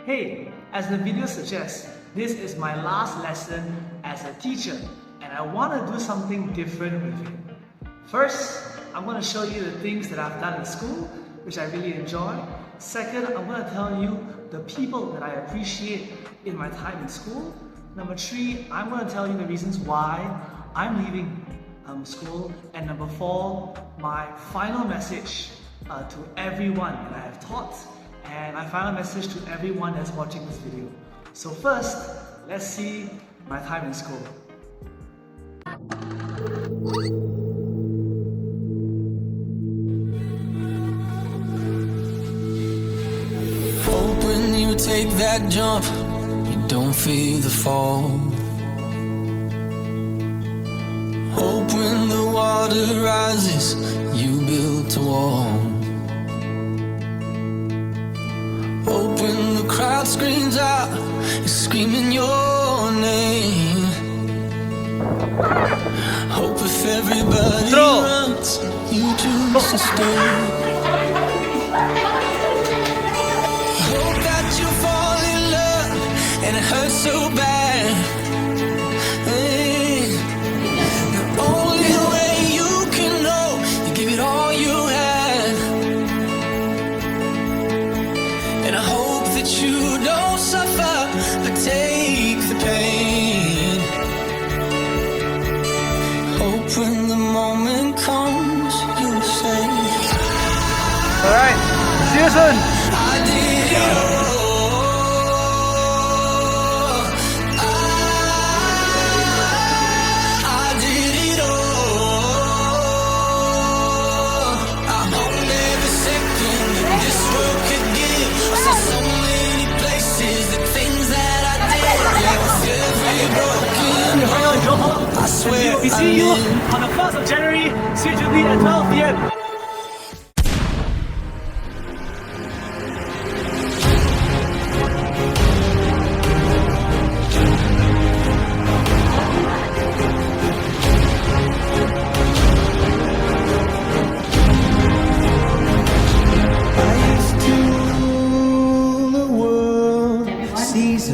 Hey, as the video suggests, this is my last lesson as a teacher and I want to do something different with it. First, I'm going to show you the things that I've done in school, which I really enjoy. Second, I'm going to tell you the people that I appreciate in my time in school. Number 3, I'm going to tell you the reasons why I'm leaving school. And number 4, my final message to everyone that I have taught, and my final message to everyone that's watching this video. So first, let's see my time in school. Hope when you take that jump, you don't feel the fall. Hope when the water rises, you build a wall. Hope when the crowd screams out, you're screaming your name. Hope if everybody runs, you choose to stay. Hope that you fall in love and it hurts so bad. Hey, the only way you can know, you give it all you had. And I hope that you don't suffer, but take the pain. Hope when the moment comes, you'll say, Alright, see you soon! I did it all. I did it all. I'm on every second that this world could give. I saw so many places, the things that I did. Yeah, with every broken heart, I swear We see you on the 1st of January, CJB at 12 p.m.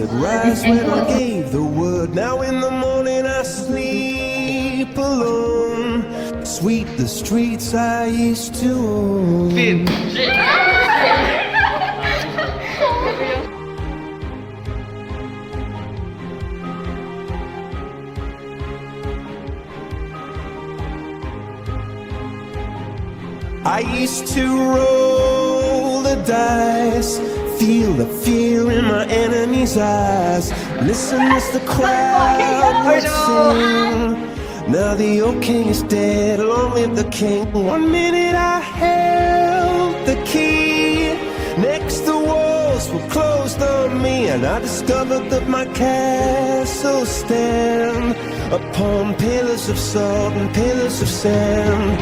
Rise when I gave the word. Now in the morning I sleep alone. Sweep the streets I used to own. I used to roll the dice, feel the fear in my enemy's eyes. Listen as the crowd would sing. Now the old king is dead, long live the king. 1 minute I held the key. Next the walls were closed on me, and I discovered that my castle stand upon pillars of salt and pillars of sand.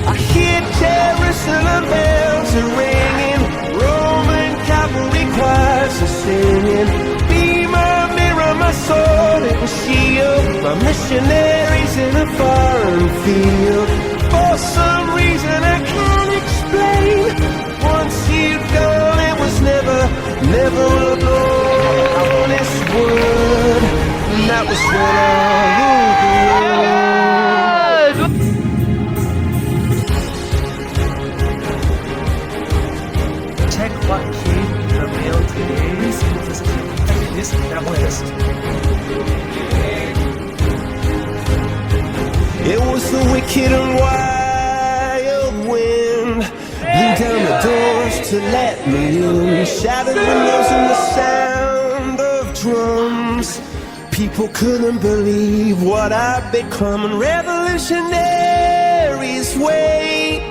I hear Jerusalem bells are ringing, Roman cavalry choirs are singing. Be my mirror, my sword and shield, my missionaries in a foreign field. For some reason I can't explain, once you've gone it was never alone. This word, and that was when I ruled the world. Check what came in the mail today. This, then I'm going to It was the wicked and wild wind, blew down the doors to let me in, shattered windows and the sound of drums. People couldn't believe what I'd become, and revolutionaries wait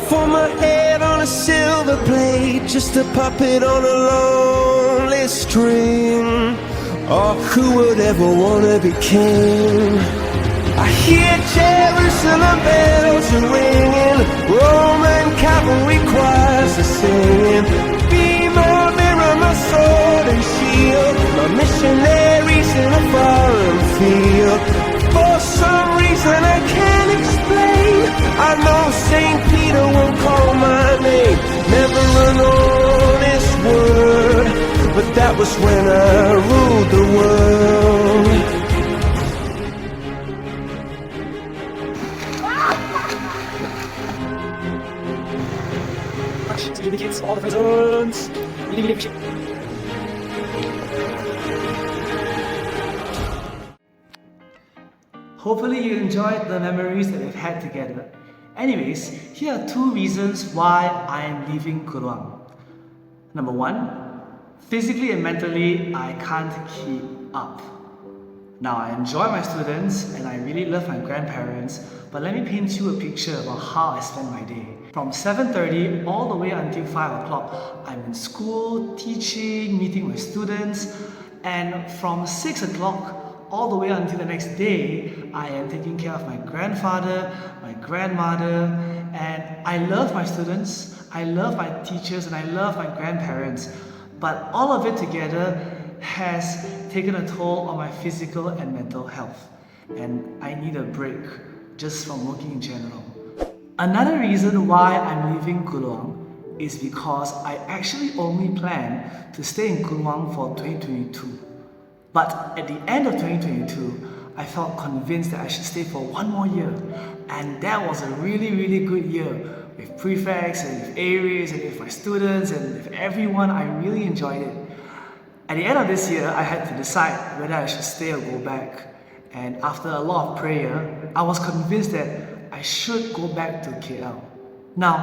for my head on a silver plate, just a puppet on a lonely string. Oh, who would ever want to be king? I hear Jerusalem bells are ringing, Roman cavalry choirs are singing. Be my mirror, my sword and shield, my missionaries in a foreign field. For some reason I can't explain, I know St. Peter won't call my name, never an honest word, but that was when I ruled the world. To give the kids all the presents. Really appreciate it. Hopefully you enjoyed the memories that we've had together. Anyways, here are 2 reasons why I am leaving Kluang. Number 1, physically and mentally, I can't keep up. Now, I enjoy my students and I really love my grandparents, but let me paint you a picture about how I spend my day. From 7:30 all the way until 5 o'clock, I'm in school, teaching, meeting my students, and from 6 o'clock all the way until the next day, I am taking care of my grandfather, my grandmother, and I love my students, I love my teachers, and I love my grandparents. But all of it together has taken a toll on my physical and mental health, and I need a break just from working in general. Another reason why I'm leaving Kluang is because I actually only plan to stay in Kluang for 2022. But at the end of 2022, I felt convinced that I should stay for 1 more year, and that was a really good year with prefects and with areas and with my students and with everyone. I really enjoyed it. At the end of this year, I had to decide whether I should stay or go back. And after a lot of prayer, I was convinced that I should go back to KL. Now,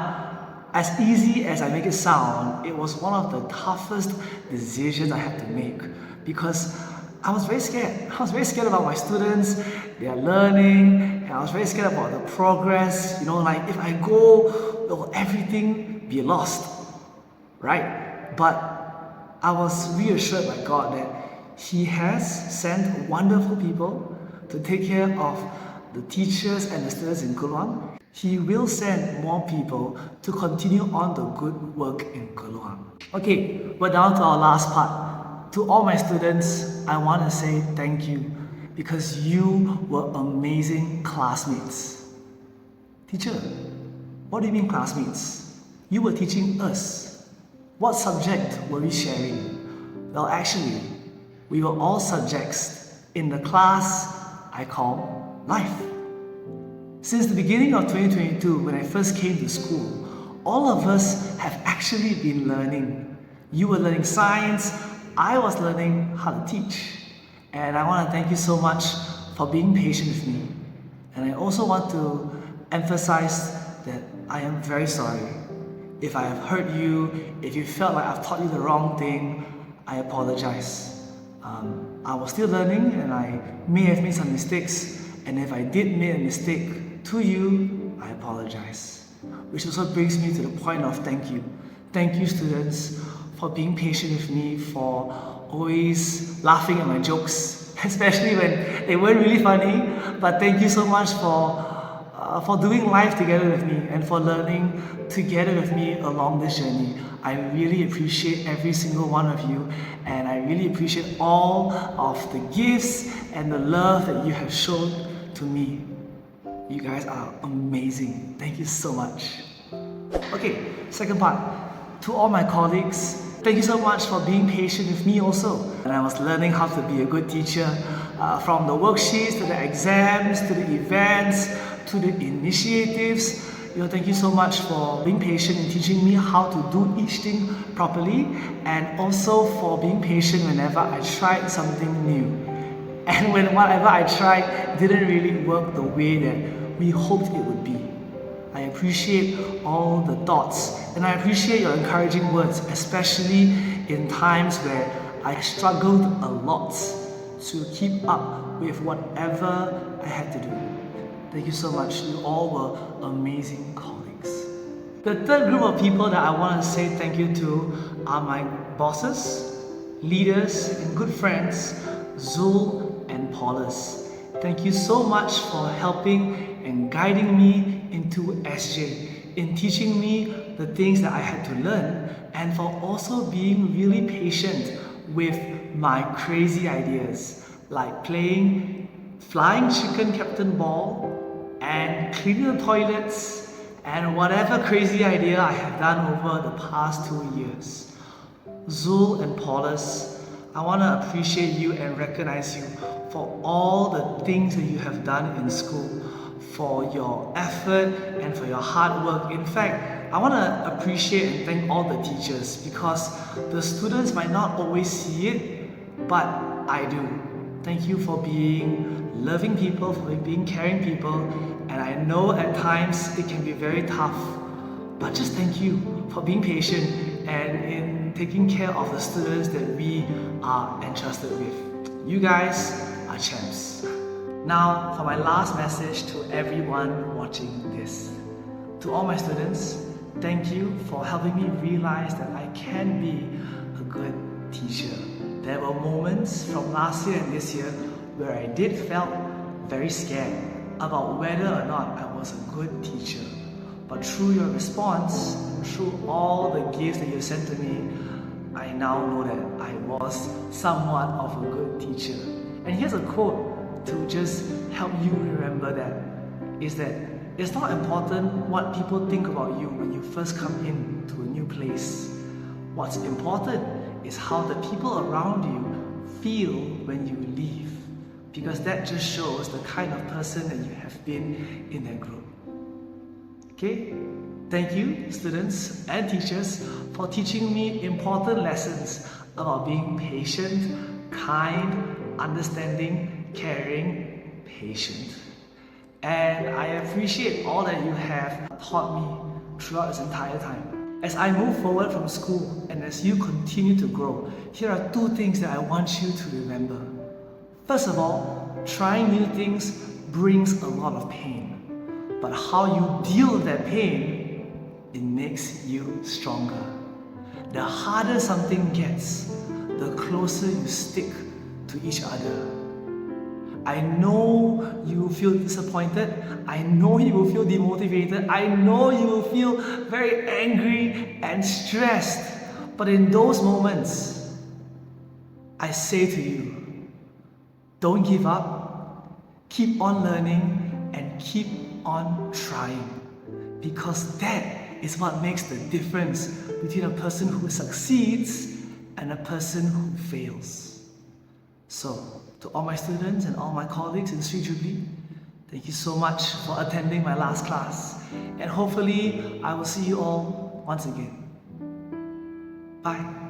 as easy as I make it sound, it was one of the toughest decisions I had to make because I was very scared. I was very scared about my students, their learning, and I was very scared about the progress. You know, like if I go, will everything be lost? Right? But I was reassured by God that He has sent wonderful people to take care of the teachers and the students in Kluang. He will send more people to continue on the good work in Kluang. Okay, we're down to our last part. To all my students, I want to say thank you because you were amazing classmates. Teacher, what do you mean classmates? You were teaching us. What subject were we sharing? Well, actually, we were all subjects in the class I call life. Since the beginning of 2022, when I first came to school, all of us have actually been learning. You were learning science, I was learning how to teach. And I want to thank you so much for being patient with me. And I also want to emphasize that I am very sorry. If I have hurt you, if you felt like I've taught you the wrong thing, I apologize. I was still learning and I may have made some mistakes. And if I did make a mistake to you, I apologize. Which also brings me to the point of thank you. Thank you, students, for being patient with me, for always laughing at my jokes, especially when they weren't really funny. But thank you so much for doing life together with me and for learning together with me along this journey. I really appreciate every single one of you, and I really appreciate all of the gifts and the love that you have shown to me. You guys are amazing. Thank you so much. Okay, second part. To all my colleagues, thank you so much for being patient with me also. And I was learning how to be a good teacher, from the worksheets to the exams, to the events, to the initiatives. Thank you so much for being patient in teaching me how to do each thing properly, and also for being patient whenever I tried something new. And when whatever I tried didn't really work the way that we hoped it would be. I appreciate all the thoughts and I appreciate your encouraging words, especially in times where I struggled a lot to keep up with whatever I had to do. Thank you so much. You all were amazing colleagues. The third group of people that I want to say thank you to are my bosses, leaders, and good friends, Zul and Paulus. Thank you so much for helping and guiding me into SJ, in teaching me the things that I had to learn, and for also being really patient with my crazy ideas, like playing flying chicken captain ball, and cleaning the toilets, and whatever crazy idea I have done over the past 2 years. Zul and Paulus, I want to appreciate you and recognize you for all the things that you have done in school, for your effort and for your hard work. In fact, I want to appreciate and thank all the teachers, because the students might not always see it, but I do. Thank you for being loving people, for being caring people, and I know at times it can be very tough, but just thank you for being patient and in taking care of the students that we are entrusted with. You guys are champs. Now for my last message to everyone watching this. To all my students, thank you for helping me realize that I can be a good teacher. There were moments from last year and this year where I did felt very scared about whether or not I was a good teacher. But through your response, through all the gifts that you sent to me, I now know that I was somewhat of a good teacher. And here's a quote to just help you remember that, is that it's not important what people think about you when you first come in to a new place. What's important is how the people around you feel when you leave, because that just shows the kind of person that you have been in that group. Okay? Thank you, students and teachers, for teaching me important lessons about being patient, kind, understanding, caring, patient. And I appreciate all that you have taught me throughout this entire time. As I move forward from school and as you continue to grow, here are two things that I want you to remember. First of all, trying new things brings a lot of pain. But how you deal with that pain, it makes you stronger. The harder something gets, the closer you stick to each other. I know you will feel disappointed. I know you will feel demotivated. I know you will feel very angry and stressed. But in those moments, I say to you, don't give up. Keep on learning and keep on trying. Because that is what makes the difference between a person who succeeds and a person who fails. So, to all my students and all my colleagues in Sri Jubilee, thank you so much for attending my last class, and hopefully I will see you all once again. Bye.